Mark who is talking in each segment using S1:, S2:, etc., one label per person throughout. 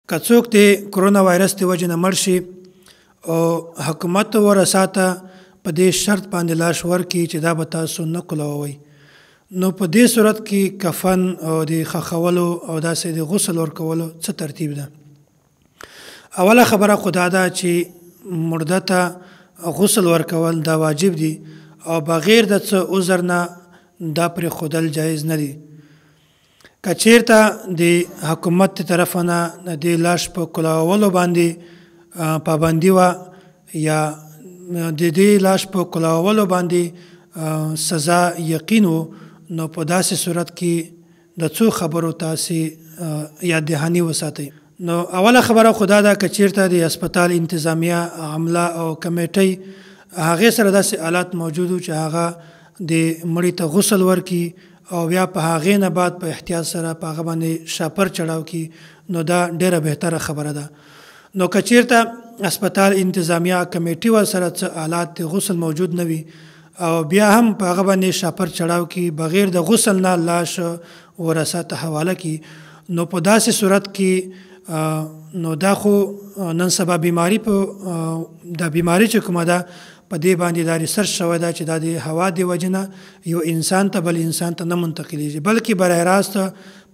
S1: که څوک د کرونا وایرس د وجې نه مړ شي او حکومت ورساته په دې شرط باندې لاش ورکړي چې دا به تاسو نه کولوئ، نو په دې صورت کې کفن او د خښولو او داسې د غسل ورکولو څه ترتیب ده؟ اوله خبره خو دا ده چې مرده ته غسل ورکول دا واجب دي او بغیر د څه عذر نه دا پرېښودل جایز نه دي. که چیرته د حکومت طرف نه د دې لاش په کلاولو باندې پابندي وه یا د دې لاش په کلاولو باندې سزا یقین و، نو په داسې صورت کې د څو خبرو تاسې یاد دهاني وساتئ. نو اوله خبره خو دا ده که چیرته د هسپتال انتظامیه عمله او کمیټۍ هغې سره داسې آلات موجود و چې هغه د مړي ته غسل ورکړي او بیا په هغې نه بعد په احتیاط سره په هغه باندې شاپر چړاو کړي، نو دا ډیره بهتره خبره ده. نو که چیرته هسپتال انتظامیه کمیټې ورسره څه آلات د غسل موجود نه وي او بیا هم په هغه باندې شاپر چړاو کړي بغیر د غسل نه لاش ورثه ته حواله کړي، نو په داسې صورت کې نو دا خو نن سبا بیماری دا بیماری چې کومه ده په دې باندې دا ریسرچ شوی ده چې دا د هوا د وجې نه یو انسان ته بل انسان ته نه منتقلیږي، بلکې برای راست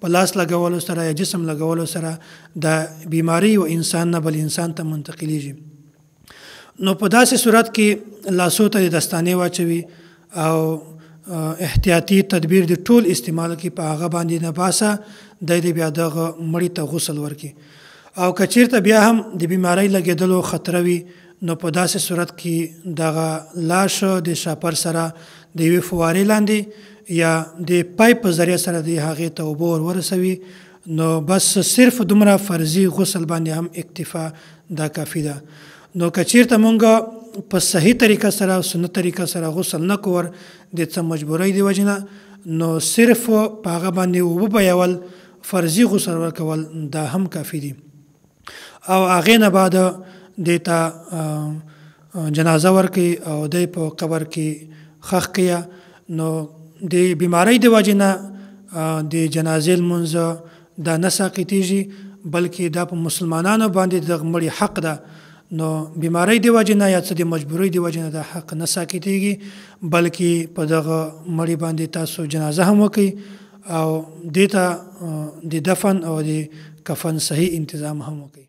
S1: په لاس لګولو سره یا جسم لګولو سره دا بیماری یو انسان نه بل انسان ته منتقلیږي. نو په داسې صورت کې لاسو ته د دستانې واچوي او احتیاطي تدبیر د ټول استعمال کې په هغه باندې نه باسه د بیا دغه مړي ته غسل ورکړي. او که چیرته بیا هم د بیماری لګېدلو خطره وي، نو په داسې صورت کې دغه لاش د شاپر سره د یوې فوارې لاندې یا د پایپ په ذریعه سره د هغې ته اوبه ورسوي، نو بس صرف دومره فرضي غسل باندې هم اکتفا دا کافي ده. نو که چیرته مونږ په صحیح طریقه سره او سنت طریقه سره غسل نه کور د څه مجبورۍ د وجې نه، نو صرف په هغه باندې اوبه بهول فرضي غسل ورکول دا هم کافي دي. او هغې نه بعد دې ته جنازه ورکړي او دی په قبر کې ښخ کړي. نو د بیماری د وجې نه د جنازې لمونځ دا نه ساقطېږي، بلکې دا په مسلمانانو باندې د مړي حق ده. نو بیماری د وجې نه یا څه د مجبورۍ د وجې نه دا حق نه ساقطېږي، بلکې په دغه مړي باندې تاسو جنازه هم وکړئ او دې ته د دفن او د کفن صحیح انتظام هم وکړئ.